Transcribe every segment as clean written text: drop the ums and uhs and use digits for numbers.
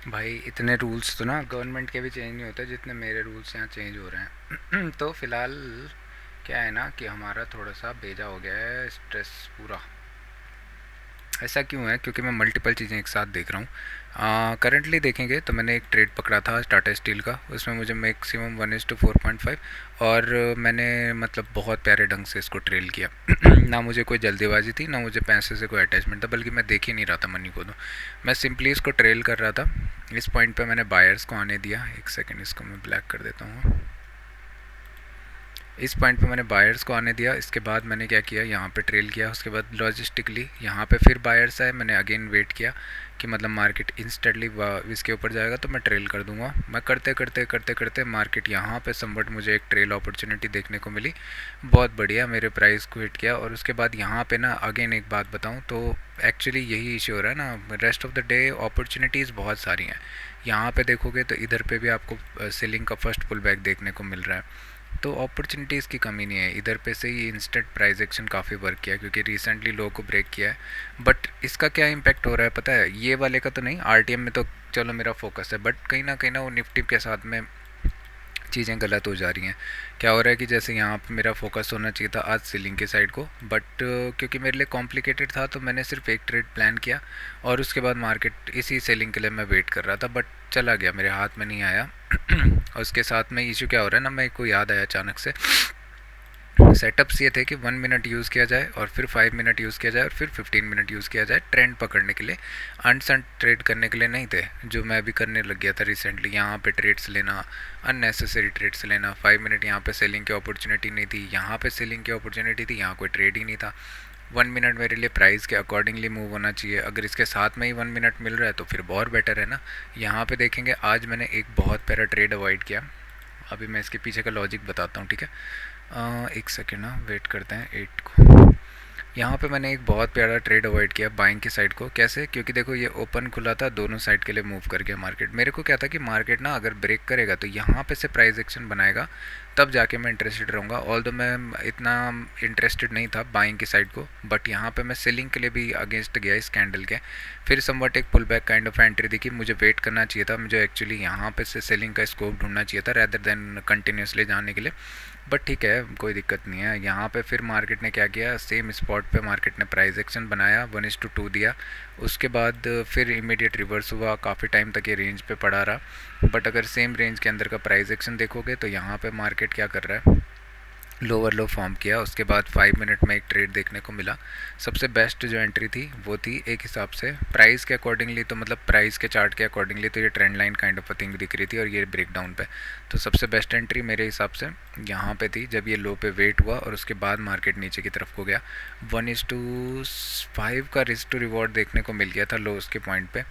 भाई इतने रूल्स तो ना गवर्नमेंट के भी चेंज नहीं होते जितने मेरे रूल्स यहाँ चेंज हो रहे हैं। तो फ़िलहाल क्या है ना कि हमारा थोड़ा सा भेजा हो गया है स्ट्रेस पूरा। ऐसा क्यों है? क्योंकि मैं मल्टीपल चीज़ें एक साथ देख रहा हूँ। करंटली देखेंगे तो मैंने एक ट्रेड पकड़ा था टाटा स्टील का, उसमें मुझे मैक्सिमम 1:4.5, और मैंने मतलब बहुत प्यारे ढंग से इसको ट्रेल किया। ना मुझे कोई जल्दीबाजी थी, ना मुझे पैसे से कोई अटैचमेंट था, बल्कि मैं देख ही नहीं रहा था मनी को। तो मैं सिंपली इसको ट्रेल कर रहा था। इस पॉइंट पे मैंने बायर्स को आने दिया। एक सेकेंड, इसको मैं ब्लैक कर देता हूँ। इस पॉइंट पे मैंने बायर्स को आने दिया। इसके बाद मैंने क्या किया, यहाँ पे ट्रेल किया। उसके बाद लॉजिस्टिकली यहाँ पे फिर बायर्स आए, मैंने अगेन वेट किया कि मतलब मार्केट इंस्टेंटली इसके ऊपर जाएगा तो मैं ट्रेल कर दूंगा। मैं करते करते करते करते मार्केट यहाँ पे समवट मुझे एक ट्रेल अपॉर्चुनिटी देखने को मिली, बहुत बढ़िया, मेरे प्राइस को हिट किया। और उसके बाद यहाँ पे ना अगेन एक बात बताऊँ तो एक्चुअली यही इशू हो रहा है ना, rest of the day opportunities बहुत सारी हैं। यहाँ पे देखोगे तो इधर पे भी आपको सेलिंग का फर्स्ट पुल बैक देखने को मिल रहा है। तो अपॉर्चुनिटीज़ की कमी नहीं है इधर पे से ही। इंस्टेंट प्राइस एक्शन काफ़ी वर्क किया क्योंकि रिसेंटली लो को ब्रेक किया है। बट इसका क्या इम्पैक्ट हो रहा है पता है? ये वाले का तो नहीं, आरटीएम में तो चलो मेरा फोकस है, बट कहीं ना वो निफ्टी के साथ में चीज़ें गलत हो जा रही हैं। क्या हो रहा है कि जैसे यहाँ पे मेरा फोकस होना चाहिए था आज सीलिंग के साइड को, बट क्योंकि मेरे लिए कॉम्प्लिकेटेड था तो मैंने सिर्फ एक ट्रेड प्लान किया, और उसके बाद मार्केट इसी सेलिंग के लिए मैं वेट कर रहा था, बट चला गया, मेरे हाथ में नहीं आया। और उसके साथ में इशू क्या हो रहा है ना, मेरे को याद आया अचानक से, सेटअप्स ये थे कि 1 मिनट यूज़ किया जाए और फिर 5 मिनट यूज़ किया जाए और फिर 15 मिनट यूज़ किया जाए ट्रेंड पकड़ने के लिए, अनसन ट्रेड करने के लिए नहीं थे, जो मैं अभी करने लग गया था रिसेंटली। यहाँ पे ट्रेड्स लेना, अननेसेसरी ट्रेड्स लेना। 5 मिनट यहाँ पे सेलिंग की अपॉर्चुनिटी नहीं थी, यहाँ पे सेलिंग की अपॉर्चुनिटी थी, यहाँ कोई ट्रेड ही नहीं था। 1 मिनट मेरे लिए प्राइस के अकॉर्डिंगली मूव होना चाहिए। अगर इसके साथ में ही 1 मिनट मिल रहा है तो फिर बहुत बेटर है ना। यहाँ पे देखेंगे आज मैंने एक बहुत प्यारा ट्रेड अवॉइड किया। अभी मैं इसके पीछे का लॉजिक बताता हूँ, ठीक है? एक सेकेंड ना, वेट करते हैं 8 को। यहाँ पे मैंने एक बहुत प्यारा ट्रेड अवॉइड किया बाइंग की साइड को। कैसे? क्योंकि देखो ये ओपन खुला था, दोनों साइड के लिए मूव कर गया मार्केट। मेरे को क्या था कि मार्केट ना अगर ब्रेक करेगा तो यहाँ पे से प्राइस एक्शन बनाएगा, तब जाके मैं इंटरेस्टेड रहूँगा। ऑल दो मैं इतना इंटरेस्टेड नहीं था बाइंग की साइड को, बट यहाँ पे मैं सेलिंग के लिए भी अगेंस्ट गया इस कैंडल के। फिर समवट एक pull back kind of entry दिखी, मुझे वेट करना चाहिए था, मुझे एक्चुअली यहाँ पे से सेलिंग का स्कोप ढूंढना चाहिए था रैदर देन कंटिन्यूसली जाने के लिए। बट ठीक है, कोई दिक्कत नहीं है। यहाँ पे फिर मार्केट ने क्या किया, सेम स्पॉट पे मार्केट ने प्राइस एक्शन बनाया, 1:2 दिया। उसके बाद फिर इमीडिएट रिवर्स हुआ, काफ़ी टाइम तक ये रेंज पे पड़ा रहा। बट अगर सेम रेंज के अंदर का प्राइस एक्शन देखोगे तो यहाँ पे मार्केट क्या कर रहा है, लोअर लो फॉर्म किया। उसके बाद 5 मिनट में एक ट्रेड देखने को मिला। सबसे बेस्ट जो एंट्री थी वो थी एक हिसाब से प्राइस के अकॉर्डिंगली, तो मतलब प्राइस के चार्ट के अकॉर्डिंगली तो ये trend line kind of thing दिख रही थी और ये ब्रेक डाउन पे। तो सबसे बेस्ट एंट्री मेरे हिसाब से यहाँ पे थी, जब ये लो पे वेट हुआ और उसके बाद मार्केट नीचे की तरफ को गया। 1:5 का रिस्क टू रिवॉर्ड देखने को मिल गया था लो उसके पॉइंट पे।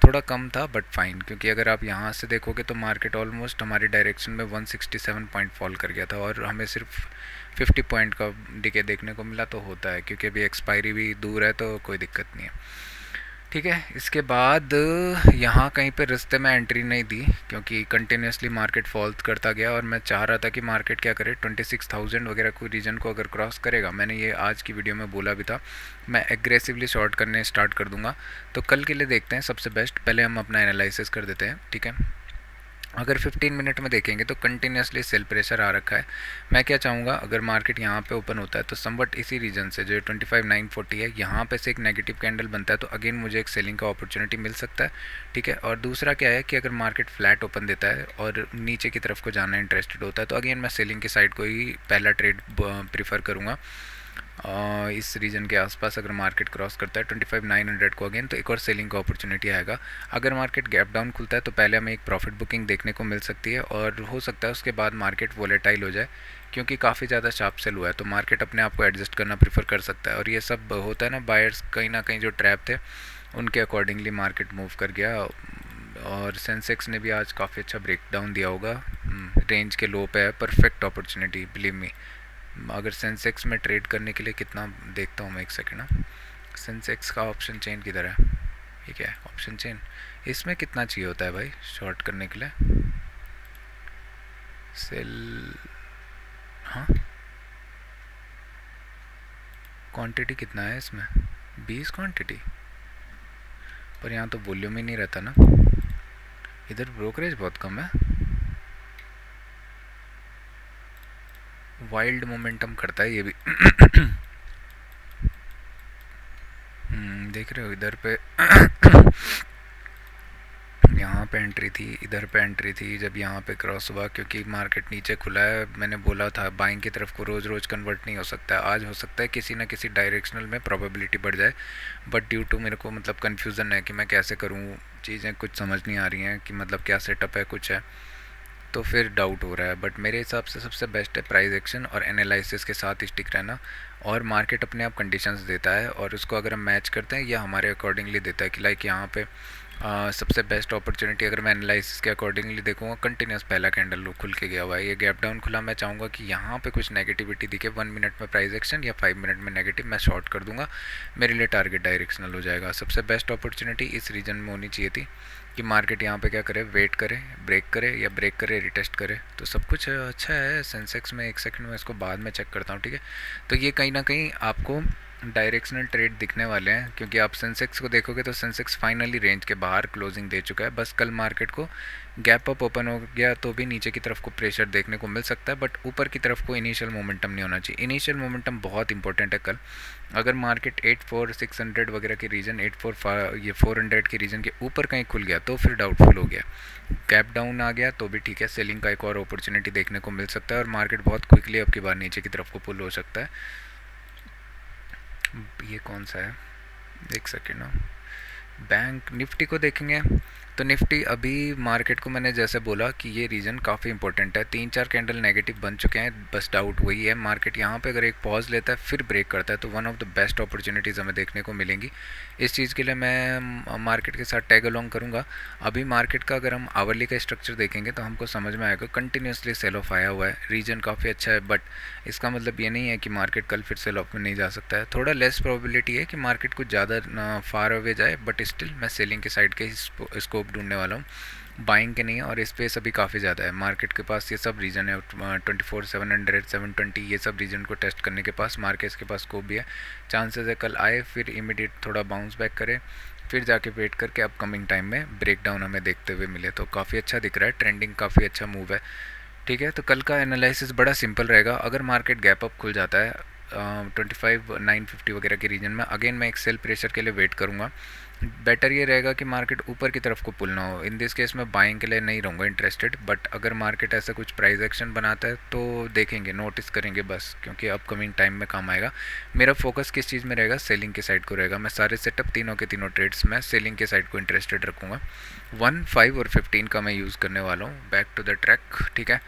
थोड़ा कम था बट फाइन, क्योंकि अगर आप यहाँ से देखोगे तो मार्केट ऑलमोस्ट हमारी डायरेक्शन में 167 पॉइंट फॉल कर गया था, और हमें सिर्फ 50 पॉइंट का डिके देखने को मिला। तो होता है क्योंकि अभी एक्सपायरी भी दूर है तो कोई दिक्कत नहीं है, ठीक है। इसके बाद यहाँ कहीं पे रास्ते में एंट्री नहीं दी क्योंकि कंटिन्यूसली मार्केट फॉल करता गया, और मैं चाह रहा था कि मार्केट क्या करे, 26,000 वगैरह कोई रीजन को अगर क्रॉस करेगा, मैंने ये आज की वीडियो में बोला भी था, मैं एग्रेसिवली शॉर्ट करने स्टार्ट कर दूंगा। तो कल के लिए देखते हैं सबसे बेस्ट, पहले हम अपना एनालिसिस कर देते हैं, ठीक है। अगर 15 मिनट में देखेंगे तो कंटिन्यूसली सेल प्रेशर आ रखा है। मैं क्या चाहूँगा, अगर मार्केट यहाँ पे ओपन होता है तो समवट इसी रीजन से जो 25,940 है, यहाँ पे से एक नेगेटिव कैंडल बनता है तो अगेन मुझे एक सेलिंग का अपॉर्चुनिटी मिल सकता है, ठीक है। और दूसरा क्या है कि अगर मार्केट फ्लैट ओपन देता है और नीचे की तरफ को जाना इंटरेस्टेड होता है तो अगेन मैं सेलिंग की साइड को ही पहला ट्रेड प्रीफर करूँगा। इस रीजन के आसपास अगर मार्केट क्रॉस करता है 25,900 को अगेन, तो एक और सेलिंग का अपॉर्चुनिटी आएगा। अगर मार्केट गैप डाउन खुलता है तो पहले हमें एक प्रॉफिट बुकिंग देखने को मिल सकती है, और हो सकता है उसके बाद मार्केट वोलेटाइल हो जाए क्योंकि काफ़ी ज़्यादा शार्प सेल हुआ है, तो मार्केट अपने आप को एडजस्ट करना प्रीफर कर सकता है। और ये सब होता है ना, बायर्स कहीं ना कहीं जो ट्रैप थे उनके अकॉर्डिंगली मार्केट मूव कर गया। और सेंसेक्स ने भी आज काफ़ी अच्छा ब्रेक डाउन दिया होगा, रेंज के लो पे है, परफेक्ट अपॉर्चुनिटी बिलीव मी। अगर सेंसेक्स में ट्रेड करने के लिए कितना देखता हूँ मैं, एक सेकेंड ना, सेंसेक्स का ऑप्शन चेन किधर है, ठीक है ऑप्शन चेन, इसमें कितना चाहिए होता है भाई शॉर्ट करने के लिए, सेल, हाँ क्वांटिटी कितना है इसमें, 20 क्वांटिटी, पर यहाँ तो वॉल्यूम ही नहीं रहता ना। इधर ब्रोकरेज बहुत कम है, वाइल्ड मोमेंटम करता है ये भी। देख रहे हो इधर पे यहाँ पे एंट्री थी, इधर पे एंट्री थी जब यहाँ पे क्रॉस हुआ, क्योंकि मार्केट नीचे खुला है। मैंने बोला था बाइंग की तरफ को रोज़ रोज़ कन्वर्ट नहीं हो सकता है, आज हो सकता है किसी ना किसी डायरेक्शनल में प्रोबेबिलिटी बढ़ जाए, बट ड्यू टू मेरे को मतलब कन्फ्यूज़न है कि मैं कैसे करूँ, चीज़ें कुछ समझ नहीं आ रही हैं कि मतलब क्या सेटअप है कुछ है, तो फिर डाउट हो रहा है। बट मेरे हिसाब से सबसे बेस्ट है प्राइस एक्शन और एनालिसिस के साथ स्टिक रहना, और मार्केट अपने आप कंडीशंस देता है और उसको अगर हम मैच करते हैं या हमारे अकॉर्डिंगली देता है कि लाइक यहाँ पे सबसे बेस्ट अपॉर्चुनिटी अगर मैं एनालिसिस के अकॉर्डिंगली देखूंगा, कंटिन्यूस पहला कैंडल खुल के गया हुआ है, ये गैप डाउन खुला, मैं चाहूँगा कि यहाँ पे कुछ नेगेटिविटी दिखे 1 मिनट में प्राइस एक्शन या 5 मिनट में नेगेटिव, मैं शॉर्ट कर दूंगा, मेरे लिए टारगेट डायरेक्शनल हो जाएगा। सबसे बेस्ट अपॉर्चुनिटी इस रीजन में होनी चाहिए थी कि मार्केट यहाँ पे क्या करे, वेट करे, ब्रेक करे या ब्रेक करे रिटेस्ट करे, तो सब कुछ अच्छा है। सेंसेक्स में 1 सेकंड में इसको बाद में चेक करता हूँ, ठीक है। तो ये कहीं ना कहीं आपको डायरेक्शनल ट्रेड दिखने वाले हैं, क्योंकि आप सेंसेक्स को देखोगे तो सेंसेक्स फाइनली रेंज के बाहर क्लोजिंग दे चुका है। बस कल मार्केट को गैप अप ओपन हो गया तो भी नीचे की तरफ को प्रेशर देखने को मिल सकता है, बट ऊपर की तरफ को इनिशियल मोमेंटम नहीं होना चाहिए। इनिशियल मोमेंटम बहुत इंपॉर्टेंट है कल। अगर मार्केट 84,600 वगैरह के रीजन 84 ये 400 के रीजन के ऊपर कहीं खुल गया तो फिर डाउटफुल हो गया। गैप डाउन आ गया तो भी ठीक है, सेलिंग का एक और अपॉर्चुनिटी देखने को मिल सकता है और मार्केट बहुत क्विकली अब की बार नीचे की तरफ को पुल हो सकता है। ये कौन सा है, एक सेकेंड ना। बैंक निफ्टी को देखेंगे तो निफ्टी अभी मार्केट को मैंने जैसे बोला कि ये रीजन काफ़ी इंपॉर्टेंट है, 3-4 कैंडल नेगेटिव बन चुके हैं, बस डाउट वही है मार्केट यहाँ पे अगर एक पॉज लेता है फिर ब्रेक करता है तो one of the best opportunities हमें देखने को मिलेंगी। इस चीज़ के लिए मैं मार्केट के साथ टैग अलोंग करूँगा। अभी मार्केट का अगर हम आवरली का स्ट्रक्चर देखेंगे तो हमको समझ में आएगा कंटिन्यूसली सेल ऑफ आया हुआ है, रीजन काफ़ी अच्छा है, बट इसका मतलब ये नहीं है कि मार्केट कल फिर सेल ऑफ में नहीं जा सकता है। थोड़ा लेस प्रोबेबिलिटी है कि मार्केट कुछ ज़्यादा फार अवे जाए, बट स्टिल मैं सेलिंग के साइड के स्कोप ढूंढने वाला हूँ, बाइंग के नहीं है। और स्पेस अभी काफ़ी ज़्यादा है मार्केट के पास, ये सब रीजन है 24,700 720, ये सब रीजन को टेस्ट करने के पास मार्केट के पास स्कोप भी है। चांसेस है कल आए फिर इमीडिएट थोड़ा बाउंस बैक करे, फिर जाके वेट करके अपकमिंग टाइम में ब्रेकडाउन हमें देखते हुए मिले, तो काफ़ी अच्छा दिख रहा है, ट्रेंडिंग काफ़ी अच्छा मूव है, ठीक है। तो कल का एनालिसिस बड़ा सिंपल रहेगा। अगर मार्केट गैप अप खुल जाता है 25,950 वगैरह के रीजन में, अगेन मैं एक सेल प्रेशर के लिए वेट करूँगा। बेटर ये रहेगा कि मार्केट ऊपर की तरफ को पुल ना हो, इन दिस केस में बाइंग के लिए नहीं रहूँगा इंटरेस्टेड, बट अगर मार्केट ऐसा कुछ प्राइस एक्शन बनाता है तो देखेंगे, नोटिस करेंगे बस, क्योंकि अपकमिंग टाइम में काम आएगा। मेरा फोकस किस चीज़ में रहेगा, सेलिंग के साइड को रहेगा। मैं सारे सेटअप तीनों के तीनों ट्रेड्स में सेलिंग के साइड को इंटरेस्टेड रखूँगा। 1, 5 और 15 का मैं यूज़ करने वाला हूँ। बैक टू द ट्रैक, ठीक है।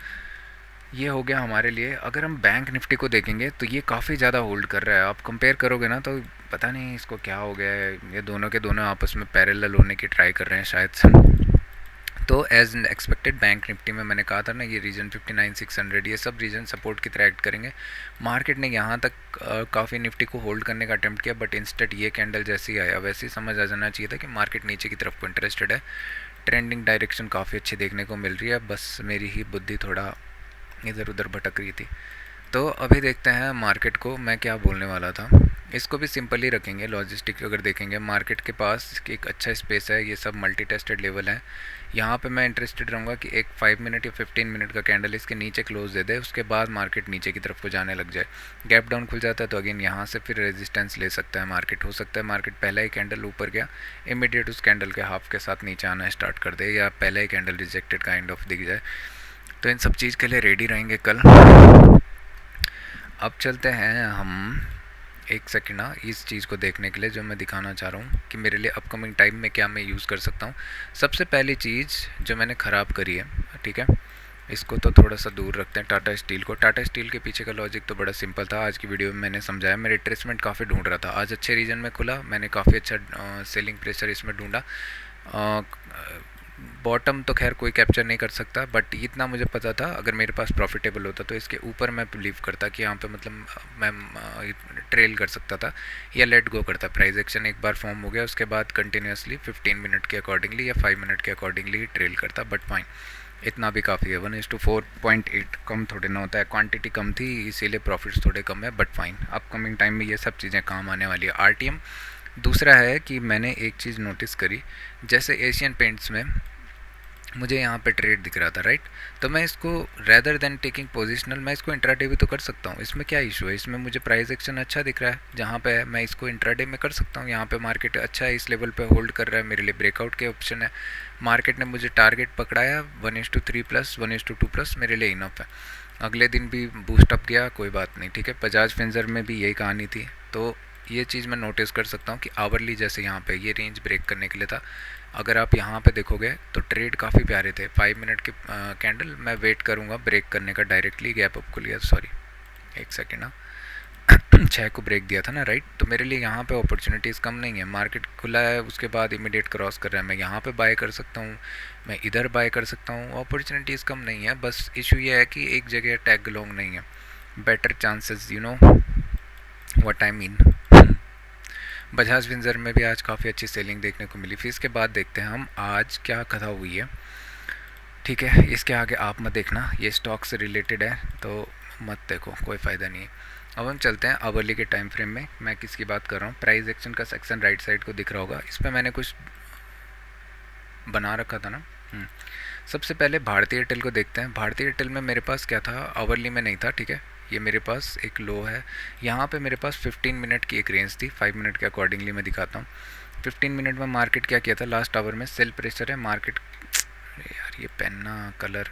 ये हो गया हमारे लिए। अगर हम बैंक निफ्टी को देखेंगे तो ये काफ़ी ज़्यादा होल्ड कर रहा है, आप कंपेयर करोगे ना तो पता नहीं इसको क्या हो गया है, ये दोनों के दोनों आपस में पैरेलल होने की ट्राई कर रहे हैं शायद से। तो एज एक्सपेक्टेड बैंक निफ्टी में मैंने कहा था ना, ये रीजन 59,600 ये सब रीजन सपोर्ट की तरह एक्ट करेंगे। मार्केट ने यहाँ तक काफ़ी निफ्टी को होल्ड करने का अटेम्प्ट किया, बट इंस्टेड ये कैंडल जैसे ही आया वैसे ही समझ आ जाना चाहिए था कि मार्केट नीचे की तरफ को इंटरेस्टेड है। ट्रेंडिंग डायरेक्शन काफ़ी अच्छी देखने को मिल रही है, बस मेरी ही बुद्धि थोड़ा इधर उधर भटक रही थी। तो अभी देखते हैं मार्केट को, मैं क्या बोलने वाला था। इसको भी सिंपल ही रखेंगे, लॉजिस्टिक अगर देखेंगे मार्केट के पास एक अच्छा स्पेस है, ये सब मल्टी टेस्टेड लेवल है। यहाँ पे मैं इंटरेस्टेड रहूँगा कि एक 5 मिनट या 15 मिनट का कैंडल इसके नीचे क्लोज दे दे, उसके बाद मार्केट नीचे की तरफ को जाने लग जाए। गैप डाउन खुल जाता है तो अगेन यहाँ से फिर रेजिस्टेंस ले सकता है मार्केट। हो सकता है मार्केट पहला ही कैंडल ऊपर गया, इमीडिएट उस कैंडल के हाफ के साथ नीचे आना स्टार्ट कर दे, या पहला ही कैंडल रिजेक्टेड काइंड ऑफ दिख जाए। तो इन सब चीज़ के लिए रेडी रहेंगे कल। अब चलते हैं हम एक सेकेंड ना इस चीज़ को देखने के लिए जो मैं दिखाना चाह रहा हूँ कि मेरे लिए अपकमिंग टाइम में क्या मैं यूज़ कर सकता हूँ। सबसे पहली चीज़ जो मैंने ख़राब करी है, ठीक है, इसको तो थोड़ा सा दूर रखते हैं, टाटा स्टील को। टाटा स्टील के पीछे का लॉजिक तो बड़ा सिंपल था, आज की वीडियो में मैंने समझाया। मैं रिट्रेसमेंट काफ़ी ढूंढ रहा था, आज अच्छे रीजन में खुला, मैंने काफ़ी अच्छा सेलिंग प्रेशर इसमें ढूंढा। बॉटम तो खैर कोई कैप्चर नहीं कर सकता, बट इतना मुझे पता था अगर मेरे पास प्रॉफिटेबल होता तो इसके ऊपर मैं बिलीव करता कि यहाँ पे मतलब मैं ट्रेल कर सकता था या लेट गो करता। प्राइस एक्शन एक बार फॉर्म हो गया उसके बाद कंटिन्यूसली 15 मिनट के अकॉर्डिंगली या 5 मिनट के अकॉर्डिंगली ही ट्रेल करता, बट फाइन, इतना भी काफ़ी है। 1:4.8 कम थोड़े ना होता है, क्वांटिटी कम थी इसीलिए प्रॉफिट्स थोड़े कम है, बट फाइन, अपकमिंग टाइम में ये सब चीज़ें काम आने वाली है। आरटीएम दूसरा है कि मैंने एक चीज़ नोटिस करी, जैसे एशियन पेंट्स में मुझे यहाँ पे ट्रेड दिख रहा था, राइट। तो मैं इसको रेदर देन टेकिंग पोजिशनल, मैं इसको इंट्राडे भी तो कर सकता हूँ। इसमें क्या इशू है, इसमें मुझे प्राइस एक्शन अच्छा दिख रहा है जहाँ पे है, मैं इसको इंट्राडे में कर सकता हूँ। यहाँ पे मार्केट अच्छा है, इस लेवल पे होल्ड कर रहा है, मेरे लिए ब्रेकआउट के ऑप्शन है। मार्केट ने मुझे टारगेट पकड़ाया 1:3+, 1:2+, मेरे लिए इनफ है। अगले दिन भी बूस्ट अप गया, कोई बात नहीं, ठीक है। बजाज फिंसर में भी यही कहानी थी। तो ये चीज़ मैं नोटिस कर सकता हूँ कि आवरली जैसे यहाँ पे ये रेंज ब्रेक करने के लिए था। अगर आप यहाँ पे देखोगे तो ट्रेड काफ़ी प्यारे थे। 5 मिनट के कैंडल मैं वेट करूँगा ब्रेक करने का, डायरेक्टली गैप अप को लिया, सॉरी एक सेकेंड ना 6 को ब्रेक दिया था ना, राइट। तो मेरे लिए यहाँ पे अपॉर्चुनिटीज़ कम नहीं है। मार्केट खुला है, उसके बाद इमीडिएट क्रॉस कर रहा है, मैं यहाँ पे बाय कर सकता हूँ, मैं इधर बाय कर सकता हूँ, अपॉर्चुनिटीज़ कम नहीं है। बस इशू ये है कि एक जगह टैग लॉन्ग नहीं है, better chances, you know what I mean. Bajaj Finserv में भी आज काफ़ी अच्छी सेलिंग देखने को मिली। फिर इसके बाद देखते हैं हम आज क्या कथा हुई है, ठीक है। इसके आगे आप मत देखना, ये स्टॉक से रिलेटेड है तो मत देखो, कोई फ़ायदा नहीं है। अब हम चलते हैं आवरली के टाइम फ्रेम में। मैं किसकी बात कर रहा हूँ, प्राइस एक्शन का सेक्शन राइट साइड को दिख रहा होगा, इस पर मैंने कुछ बना रखा था ना। सबसे पहले भारतीय एयरटेल को देखते हैं। भारतीय एयरटेल में मेरे पास क्या था, आवरली में नहीं था, ठीक है। ये मेरे पास एक लो है, यहाँ पे मेरे पास 15 मिनट की एक रेंज थी, 5 मिनट के अकॉर्डिंगली मैं दिखाता हूँ। 15 मिनट में मार्केट क्या किया था, लास्ट आवर में सेल प्रेशर है मार्केट, यार ये पेन ना कलर,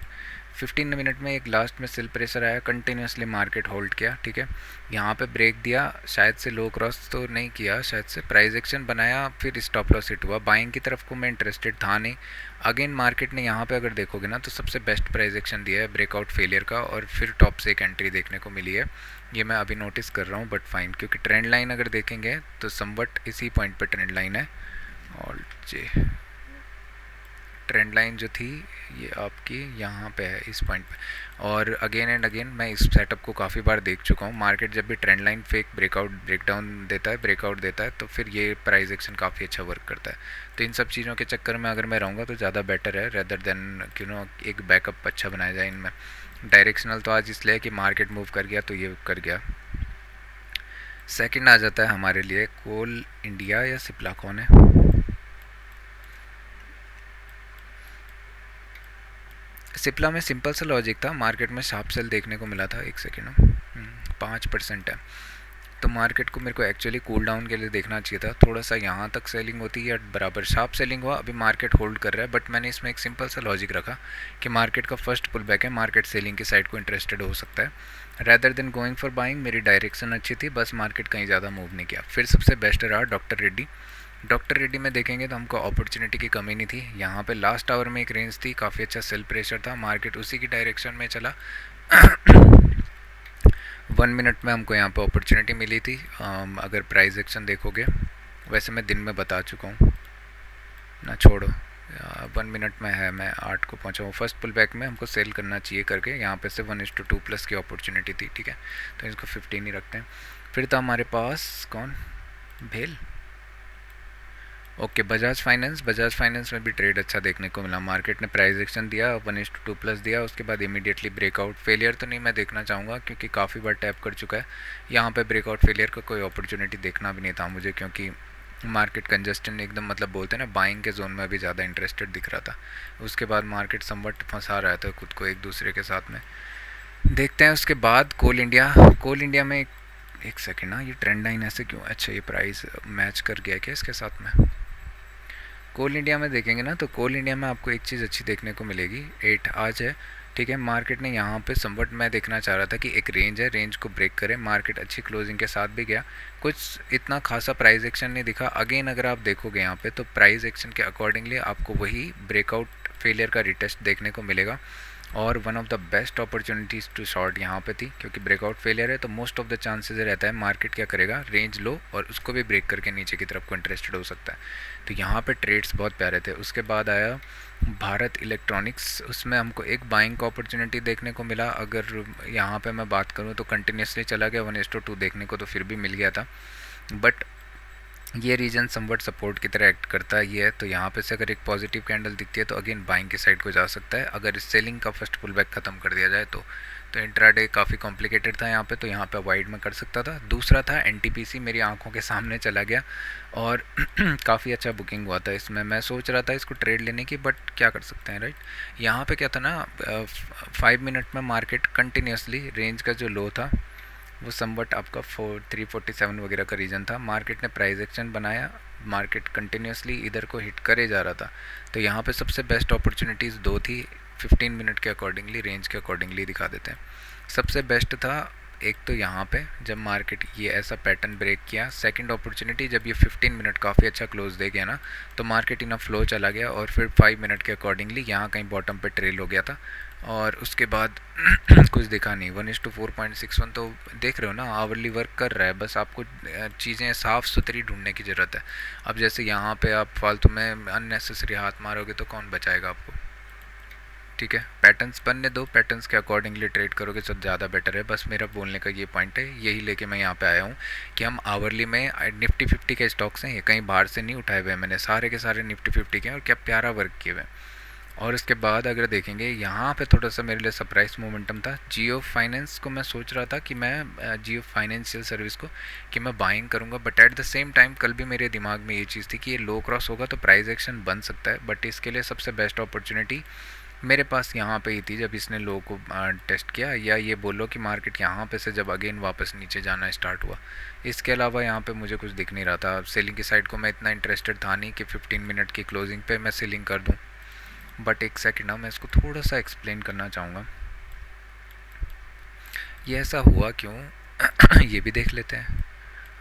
15 मिनट में एक लास्ट में सेल प्रेशर आया, कंटिन्यूसली मार्केट होल्ड किया, ठीक है। यहाँ पे ब्रेक दिया, शायद से लो क्रॉस तो नहीं किया, शायद से प्राइस एक्शन बनाया, फिर स्टॉप लॉस हिट हुआ। बाइंग की तरफ को मैं इंटरेस्टेड था नहीं। अगेन मार्केट ने यहाँ पे अगर देखोगे ना तो सबसे बेस्ट प्राइस एक्शन दिया है ब्रेकआउट फेलियर का, और फिर टॉप से एक एंट्री देखने को मिली है। ये मैं अभी नोटिस कर रहा हूँ, बट फाइन, क्योंकि ट्रेंड लाइन अगर देखेंगे तो समवट इसी पॉइंट पर ट्रेंड लाइन है। और जे ट्रेंड लाइन जो थी ये आपकी यहाँ पे है, इस पॉइंट पे। और अगेन एंड अगेन मैं इस सेटअप को काफ़ी बार देख चुका हूँ। मार्केट जब भी ट्रेंड लाइन फेक ब्रेकडाउन देता है, ब्रेकआउट देता है, तो फिर ये प्राइस एक्शन काफ़ी अच्छा वर्क करता है। तो इन सब चीज़ों के चक्कर में अगर मैं रहूँगा तो ज़्यादा बेटर है, रेदर देन एक बैकअप अच्छा बनाया जाए इनमें। डायरेक्शनल तो आज इसलिए कि मार्केट मूव कर गया तो ये कर गया। सेकंड आ जाता है हमारे लिए कोल इंडिया या सिप्ला, कौन है। सिप्ला में सिंपल सा लॉजिक था, मार्केट में शार्प सेल देखने को मिला था, एक सेकेंड, 5% है। तो मार्केट को मेरे को एक्चुअली कूल डाउन के लिए देखना चाहिए था, थोड़ा सा यहाँ तक सेलिंग होती है, बराबर शार्प सेलिंग हुआ, अभी मार्केट होल्ड कर रहा है। बट मैंने इसमें एक सिंपल सा लॉजिक रखा कि मार्केट का फर्स्ट पुल बैक है, मार्केट सेलिंग की साइड को इंटरेस्टेड हो सकता है, rather than going for buying. मेरी डायरेक्शन अच्छी थी, बस मार्केट कहीं ज़्यादा मूव नहीं किया। फिर सबसे बेस्ट रहा डॉक्टर रेड्डी। डॉक्टर रेड्डी में देखेंगे तो हमको अपॉर्चुनिटी की कमी नहीं थी। यहाँ पे लास्ट आवर में एक रेंज थी, काफ़ी अच्छा सेल प्रेशर था, मार्केट उसी की डायरेक्शन में चला। 1 मिनट में हमको यहाँ पे अपॉर्चुनिटी मिली थी। अगर प्राइस एक्शन देखोगे, वैसे मैं दिन में बता चुका हूँ ना, छोड़ो, 1 मिनट में है, मैं 8 को पहुँचा हूँ। फर्स्ट पुल बैक में हमको सेल करना चाहिए करके यहाँ पे से 1:2+ की अपॉर्चुनिटी थी, ठीक है। तो इसको 15 ही रखते हैं। फिर था हमारे पास कौन, भेल, ओके। बजाज फाइनेंस में भी ट्रेड अच्छा देखने को मिला। मार्केट ने प्राइस एक्शन दिया, 1:2+ दिया, उसके बाद इमीडिएटली ब्रेकआउट फेलियर तो नहीं मैं देखना चाहूँगा, क्योंकि काफ़ी बार टैप कर चुका है। यहाँ पे ब्रेकआउट फेलियर का कोई अपॉर्चुनिटी देखना भी नहीं था मुझे, क्योंकि मार्केट कंजस्टन एकदम, मतलब बोलते हैं ना, बाइंग के जोन में अभी ज़्यादा इंटरेस्टेड दिख रहा था। उसके बाद मार्केट समवट फंसा रहा था खुद को एक दूसरे के साथ में। देखते हैं उसके बाद कोल इंडिया में एक सेकेंड ना, ये ट्रेंड लाइन ऐसे क्यों, अच्छा ये प्राइस मैच कर गया क्या इसके साथ में। कोल इंडिया में देखेंगे ना तो कोल इंडिया में आपको एक चीज़ अच्छी देखने को मिलेगी, 8 आज है, ठीक है। मार्केट ने यहाँ पे समवट, मैं देखना चाह रहा था कि एक रेंज है, रेंज को ब्रेक करे, मार्केट अच्छी क्लोजिंग के साथ भी गया, कुछ इतना खासा प्राइस एक्शन नहीं दिखा। अगेन अगर आप देखोगे यहाँ पे तो प्राइस एक्शन के अकॉर्डिंगली आपको वही ब्रेकआउट फेलियर का रिटेस्ट देखने को मिलेगा। और one of the best opportunities to short यहाँ पे थी, क्योंकि ब्रेकआउट फेलियर है तो मोस्ट ऑफ द चांसेस रहता है मार्केट क्या करेगा, रेंज लो और उसको भी ब्रेक करके नीचे की तरफ को इंटरेस्टेड हो सकता है। तो यहाँ पे ट्रेड्स बहुत प्यारे थे। उसके बाद आया भारत इलेक्ट्रॉनिक्स, उसमें हमको एक बाइंग का अपॉर्चुनिटी देखने को मिला। अगर यहाँ पे मैं बात करूँ तो कंटिन्यूसली चला गया, 1:2 देखने को तो फिर भी मिल गया था, बट ये रीजन समवट सपोर्ट की तरह एक्ट करता है ये। तो यहाँ पे से अगर एक पॉजिटिव कैंडल दिखती है तो अगेन बाइंग की साइड को जा सकता है, अगर इस सेलिंग का फर्स्ट पुल बैक ख़त्म कर दिया जाए तो। तो इंट्राडे काफ़ी कॉम्प्लिकेटेड था यहाँ पे, तो यहाँ पे अवॉइड मैं कर सकता था। दूसरा था एनटीपीसी, मेरी आंखों के सामने चला गया और काफ़ी अच्छा बुकिंग हुआ था इसमें। मैं सोच रहा था इसको ट्रेड लेने की, बट क्या कर सकते हैं, राइट। यहाँ पे क्या था ना, 5 मिनट में मार्केट कंटिन्यूसली रेंज का जो लो था वो समवट आपका 347 वगैरह का रीजन था। मार्केट ने प्राइस एक्शन बनाया, मार्केट कंटिन्यूसली इधर को हिट करे जा रहा था। तो यहाँ पे सबसे बेस्ट अपॉर्चुनिटीज़ दो थी, 15 मिनट के अकॉर्डिंगली, रेंज के अकॉर्डिंगली दिखा देते हैं। सबसे बेस्ट था एक तो यहाँ पे जब मार्केट ये ऐसा पैटर्न ब्रेक किया। सेकंड अपॉर्चुनिटी जब ये 15 मिनट काफ़ी अच्छा क्लोज दे गया ना, तो मार्केट इन फ्लो चला गया और फिर 5 मिनट के अकॉर्डिंगली यहाँ कहीं बॉटम पे ट्रेल हो गया था और उसके बाद कुछ दिखा नहीं। 1:4.61 तो देख रहे हो ना, आवरली वर्क कर रहा है। बस आपको चीज़ें साफ़ सुथरी ढूंढने की ज़रूरत है। अब जैसे यहाँ पे आप फालतू में अननेसेसरी हाथ मारोगे तो कौन बचाएगा आपको, ठीक है। पैटर्न्स बनने दो, पैटर्न्स के अकॉर्डिंगली ट्रेड करोगे तो ज़्यादा बेटर है। बस मेरा बोलने का ये पॉइंट है, यही लेके मैं यहाँ पे आया हूँ कि हम आवरली में निफ्टी 50 के स्टॉक्स हैं, ये कहीं बाहर से नहीं उठाए हुए हैं मैंने, सारे के सारे निफ्टी 50 के हैं और क्या प्यारा वर्क किए हुए हैं। और उसके बाद अगर देखेंगे यहाँ पे थोड़ा सा मेरे लिए सरप्राइज मोमेंटम था। जियो फाइनेंस को मैं सोच रहा था कि मैं जियो फाइनेंशियल सर्विस को कि मैं बाइंग करूँगा, but at the same time कल भी मेरे दिमाग में ये चीज़ थी कि ये लो क्रॉस होगा तो प्राइस एक्शन बन सकता है। बट इसके लिए सबसे बेस्ट अपॉर्चुनिटी मेरे पास यहाँ पे ही थी जब इसने लो को टेस्ट किया, या ये बोलो कि मार्केट यहाँ पे से जब अगेन वापस नीचे जाना स्टार्ट हुआ। इसके अलावा यहाँ पे मुझे कुछ दिख नहीं रहा था। सेलिंग की साइड को मैं इतना इंटरेस्टेड था नहीं कि 15 मिनट की क्लोजिंग पे मैं सेलिंग कर दूँ। बट एक सेकेंड ना, मैं इसको थोड़ा सा एक्सप्लेन करना चाहूँगा ये ऐसा हुआ क्यों। ये भी देख लेते हैं।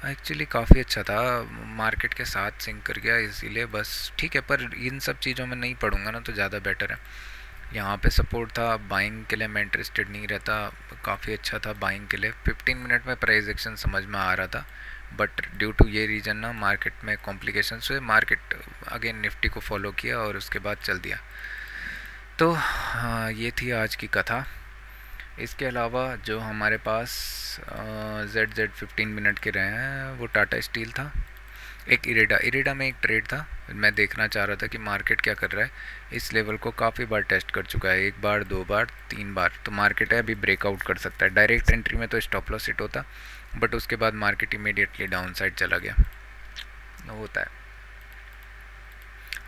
एक्चुअली काफ़ी अच्छा था, मार्केट के साथ सिंक कर गया इसीलिए बस ठीक है, पर इन सब चीज़ों में नहीं पढ़ूंगा ना तो ज़्यादा बेटर है। यहाँ पे सपोर्ट था, बाइंग के लिए मैं इंटरेस्टेड नहीं रहता। काफ़ी अच्छा था बाइंग के लिए। 15 मिनट में प्राइस एक्शन समझ में आ रहा था, बट ड्यू टू ये रीज़न ना मार्केट में कॉम्प्लिकेशंस हुए, मार्केट अगेन निफ्टी को फॉलो किया और उसके बाद चल दिया। तो हाँ, ये थी आज की कथा। इसके अलावा जो हमारे पास ZZ 15 मिनट के रहे हैं वो टाटा स्टील था, एक इरेडा में एक ट्रेड था। मैं देखना चाह रहा था कि मार्केट क्या कर रहा है। इस लेवल को काफ़ी बार टेस्ट कर चुका है, एक बार, दो बार, तीन बार। तो मार्केट है अभी ब्रेकआउट कर सकता है। डायरेक्ट एंट्री में तो स्टॉप लॉस हिट होता, बट उसके बाद मार्केट इमीडिएटली डाउन साइड चला गया, होता है।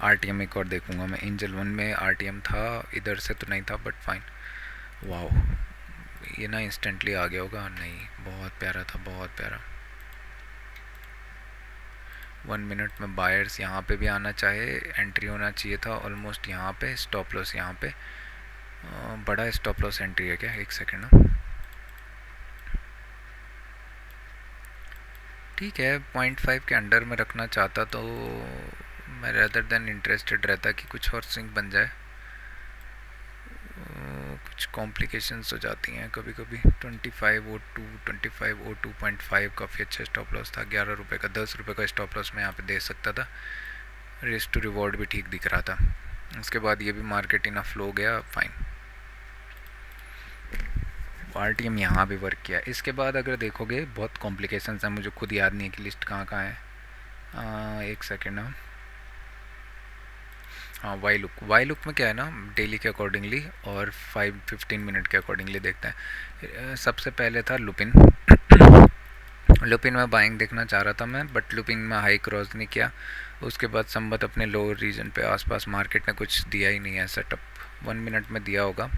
RTM एक और देखूंगा मैं। एंजल 1 में RTM था, इधर से तो नहीं था बट फाइन। वाओ, ये ना इंस्टेंटली आ गया होगा, नहीं, बहुत प्यारा था, बहुत प्यारा। 1 मिनट में बायर्स यहाँ पे भी आना चाहे, एंट्री होना चाहिए था ऑलमोस्ट यहाँ पे। स्टॉप लॉस यहाँ पे, बड़ा स्टॉप लॉस एंट्री है क्या, एक सेकेंड ना। ठीक है, 0.5 के अंडर में रखना चाहता तो मैं रेदर देन इंटरेस्टेड रहता कि कुछ और स्विंग बन जाए। कुछ कॉम्प्लिकेशंस हो जाती हैं कभी कभी। 2502.5 काफ़ी अच्छा स्टॉप लॉस था। 11 रुपये का, 10 रुपये का स्टॉप लॉस मैं यहाँ पे दे सकता था। रिस्क टू रिवॉर्ड भी ठीक दिख रहा था। उसके बाद ये भी मार्केट इनफ फ्लो हो गया, फाइन। RTM यहाँ भी वर्क किया। इसके बाद अगर देखोगे बहुत कॉम्प्लिकेशंस हैं, मुझे खुद याद नहीं है कि लिस्ट कहाँ कहाँ है। एक सेकेंड ना। हाँ, वाई लुक में क्या है ना, डेली के अकॉर्डिंगली और 15 मिनट के अकॉर्डिंगली देखते हैं। सबसे पहले था लुपिन। लुपिन में बाइंग देखना चाह रहा था मैं, बट लुपिन में हाई क्रॉस नहीं किया। उसके बाद संबत अपने लोअर रीजन पे आसपास मार्केट ने कुछ दिया ही नहीं है सेटअप। 1 मिनट में दिया होगा।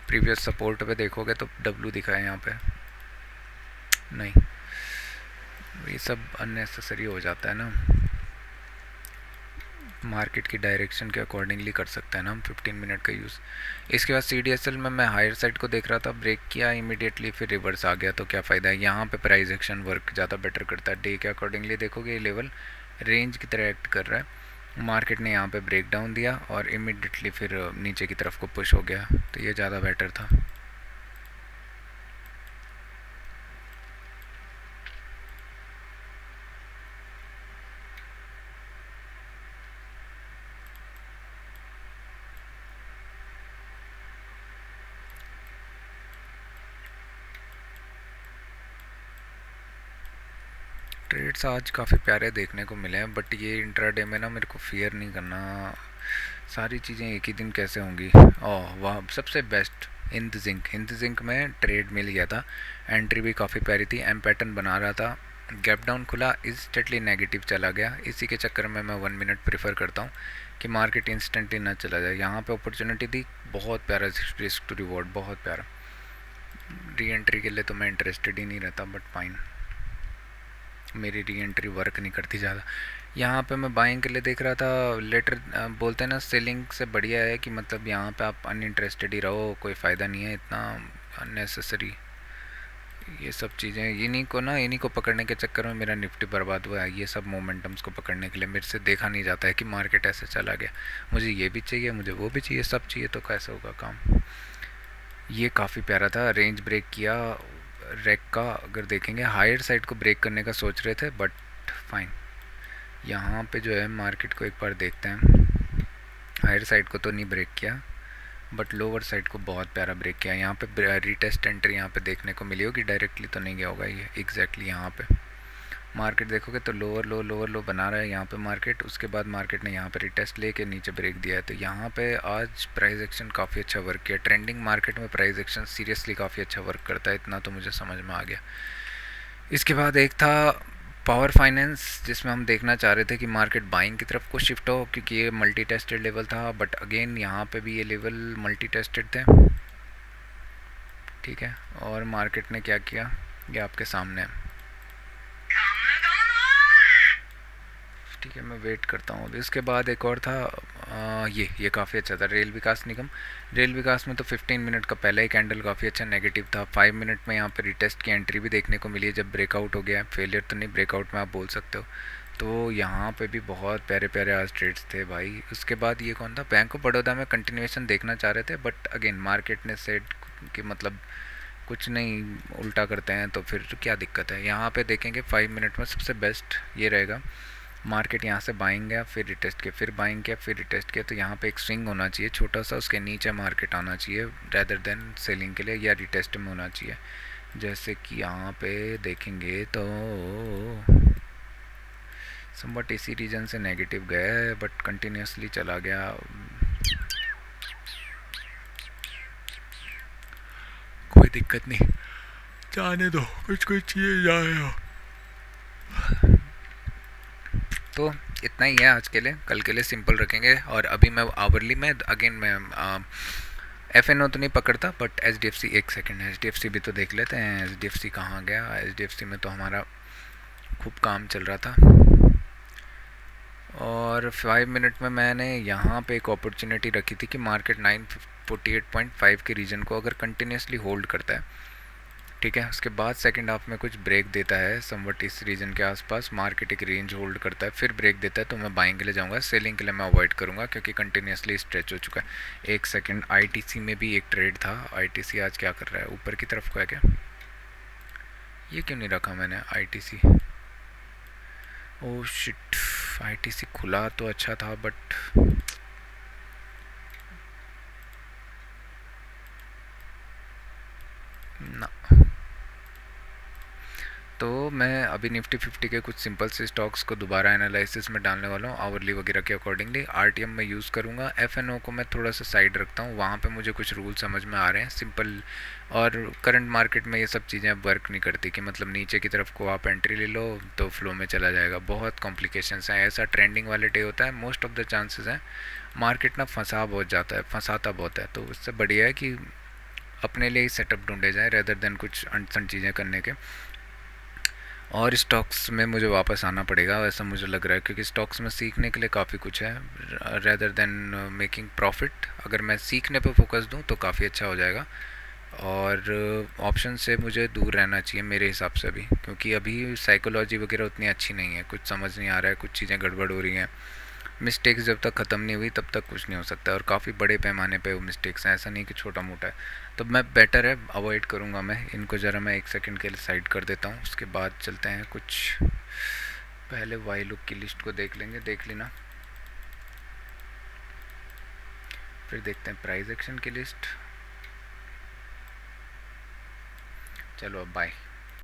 प्रीवियस सपोर्ट पे देखोगे तो W दिखा है यहाँ पे, नहीं, ये सब अननेसेसरी हो जाता है ना। मार्केट की डायरेक्शन के अकॉर्डिंगली कर सकते हैं ना हम 15 मिनट का यूज़। इसके बाद CDSL में मैं हायर साइड को देख रहा था, ब्रेक किया इमीडिएटली, फिर रिवर्स आ गया, तो क्या फ़ायदा है। यहाँ पे प्राइस एक्शन वर्क ज़्यादा बेटर करता है। डे के अकॉर्डिंगली देखोगे ये लेवल रेंज की तरह एक्ट कर रहा है। मार्केट ने यहाँ पे ब्रेक डाउन दिया और इमीडिएटली फिर नीचे की तरफ को पुश हो गया, तो ये ज़्यादा बेटर था। ट्रेड्स आज काफ़ी प्यारे देखने को मिले हैं, बट ये इंट्राडे में ना मेरे को फियर नहीं करना, सारी चीज़ें एक ही दिन कैसे होंगी। ओह वाह, सबसे बेस्ट हिंद जिंक में ट्रेड मिल गया था, एंट्री भी काफ़ी प्यारी थी, एम पैटर्न बना रहा था, गैप डाउन खुला, इंस्टेंटली नेगेटिव चला गया। इसी के चक्कर में मैं 1 मिनट प्रेफर करता हूँ कि मार्केट इंस्टेंटली ना चला जाए। यहाँ पे अपॉर्चुनिटी थी, बहुत प्यारा रिस्क टू रिवॉर्ड, बहुत प्यारा। री एंट्री के लिए तो मैं इंटरेस्टेड ही नहीं रहता, बट फाइन, मेरी री एंट्री वर्क नहीं करती ज़्यादा। यहाँ पे मैं बाइंग के लिए देख रहा था, लेटर बोलते हैं ना, सेलिंग से बढ़िया है कि मतलब यहाँ पे आप अनइंटरेस्टेड ही रहो, कोई फ़ायदा नहीं है इतना अननेसेसरी ये सब चीज़ें। इन्हीं को पकड़ने के चक्कर में मेरा निफ्टी बर्बाद हुआ है। ये सब मोमेंटम्स को पकड़ने के लिए मेरे से देखा नहीं जाता है कि मार्केट ऐसे चला गया, मुझे ये भी चाहिए, मुझे वो भी चाहिए, सब चाहिए, तो कैसे होगा काम। ये काफ़ी प्यारा था, रेंज ब्रेक किया रैक का। अगर देखेंगे हायर साइड को ब्रेक करने का सोच रहे थे, बट फाइन। यहाँ पे जो है मार्केट को एक बार देखते हैं, हायर साइड को तो नहीं ब्रेक किया, बट लोअर साइड को बहुत प्यारा ब्रेक किया। यहाँ पे रीटेस्ट एंट्री यहाँ पे देखने को मिली होगी, डायरेक्टली तो नहीं गया होगा ये एग्जैक्टली। यहाँ पे मार्केट देखोगे तो लोअर लो बना रहा है यहाँ पे मार्केट, उसके बाद मार्केट ने यहाँ पे रिटेस्ट लेके नीचे ब्रेक दिया है। तो यहाँ पे आज प्राइस एक्शन काफ़ी अच्छा वर्क किया। ट्रेंडिंग मार्केट में प्राइस एक्शन सीरियसली काफ़ी अच्छा वर्क करता है, इतना तो मुझे समझ में आ गया। इसके बाद एक था पावर फाइनेंस, जिसमें हम देखना चाह रहे थे कि मार्केट बाइंग की तरफ को शिफ्ट हो, क्योंकि ये मल्टी टेस्टेड लेवल था, बट अगेन यहाँ पे भी ये लेवल मल्टी टेस्टेड थे, ठीक है। और मार्केट ने क्या किया, ये आपके सामने है, ठीक है। मैं वेट करता हूँ अभी। इसके बाद एक और था ये काफ़ी अच्छा था, रेल विकास निगम। रेल विकास में तो 15 मिनट का पहला ही कैंडल काफ़ी अच्छा नेगेटिव था। 5 मिनट में यहाँ पे रिटेस्ट की एंट्री भी देखने को मिली है, जब ब्रेकआउट हो गया, फेलियर तो नहीं, ब्रेकआउट में आप बोल सकते हो। तो यहाँ पे भी बहुत प्यारे प्यारे आज ट्रेड्स थे भाई। उसके बाद ये कौन था, बैंक ऑफ बड़ौदा में कंटिन्यूएशन देखना चाह रहे थे, बट अगेन मार्केट ने सेट कि मतलब कुछ नहीं, उल्टा करते हैं तो फिर क्या दिक्कत है। यहाँ पे देखेंगे 5 मिनट में सबसे बेस्ट ये रहेगा, मार्केट यहाँ से बाइंग गया, फिर रिटेस्ट किया, फिर बाइंग किया, फिर रिटेस्ट किया, तो यहाँ पे एक स्विंग होना चाहिए छोटा सा, उसके नीचे मार्केट आना चाहिए रैदर देन सेलिंग के लिए, या रिटेस्ट में होना चाहिए। जैसे कि यहाँ पे देखेंगे तो समवट इसी रीजन से नेगेटिव गया है, बट कंटिन्यूसली चला गया। कोई दिक्कत नहीं, जाने दो, कुछ कुछ चीज़ें जाएगा। तो इतना ही है आज के लिए, कल के लिए सिंपल रखेंगे। और अभी मैं आवरली में अगेन मैं FNO तो नहीं पकड़ता, बट HDFC, एक सेकंड, HDFC भी तो देख लेते हैं। HDFC कहाँ गया, HDFC में तो हमारा खूब काम चल रहा था। और 5 मिनट में मैंने यहाँ पे एक अपॉर्चुनिटी रखी थी कि मार्केट 948.5 के रीजन को अगर कंटिन्यूसली होल्ड करता है, ठीक है, उसके बाद सेकंड हाफ में कुछ ब्रेक देता है समवट इस रीजन के आसपास, मार्केट एक रेंज होल्ड करता है, फिर ब्रेक देता है, तो मैं बाइंग के लिए जाऊंगा, सेलिंग के लिए मैं अवॉइड करूंगा, क्योंकि कंटिन्यूसली स्ट्रेच हो चुका है। एक सेकंड, ITC में भी एक ट्रेड था। ITC आज क्या कर रहा है, ऊपर की तरफ को है क्या, ये क्यों नहीं रखा मैंने ITC, ओ शिट, ITC खुला तो अच्छा था, बट ना। तो मैं अभी निफ्टी 50 के कुछ सिंपल से स्टॉक्स को दोबारा एनालिसिस में डालने वाला हूँ, आवरली वगैरह के अकॉर्डिंगली। RTM में यूज़ करूँगा, FNO को मैं थोड़ा सा साइड रखता हूँ, वहाँ पे मुझे कुछ रूल समझ में आ रहे हैं सिंपल। और करंट मार्केट में ये सब चीज़ें अब वर्क नहीं करती कि मतलब नीचे की तरफ को आप एंट्री ले लो तो फ्लो में चला जाएगा, बहुत कॉम्प्लिकेशंस हैं। ऐसा ट्रेंडिंग वाले डे होता है, मोस्ट ऑफ द चांसेस हैं मार्केट ना फंसाता बहुत है। तो उससे बढ़िया है कि अपने लिए ही सेटअप ढूंढे जाए रेदर देन कुछ अनसन चीज़ें करने के। और स्टॉक्स में मुझे वापस आना पड़ेगा ऐसा मुझे लग रहा है, क्योंकि स्टॉक्स में सीखने के लिए काफ़ी कुछ है रेदर देन मेकिंग प्रॉफिट। अगर मैं सीखने पे फोकस दूं तो काफ़ी अच्छा हो जाएगा। और ऑप्शन से मुझे दूर रहना चाहिए मेरे हिसाब से भी, क्योंकि अभी साइकोलॉजी वगैरह उतनी अच्छी नहीं है, कुछ समझ नहीं आ रहा है, कुछ चीज़ें गड़बड़ हो रही हैं। मिस्टेक्स जब तक ख़त्म नहीं हुई तब तक कुछ नहीं हो सकता, और काफ़ी बड़े पैमाने पे वो मिस्टेक्स हैं, ऐसा नहीं कि छोटा मोटा है। तो मैं बेटर है अवॉइड करूँगा मैं इनको। ज़रा मैं एक सेकंड के लिए साइड कर देता हूँ, उसके बाद चलते हैं कुछ, पहले वाई लुक की लिस्ट को देख लेंगे, देख लेना, फिर देखते हैं प्राइस एक्शन की लिस्ट। चलो अब बाय।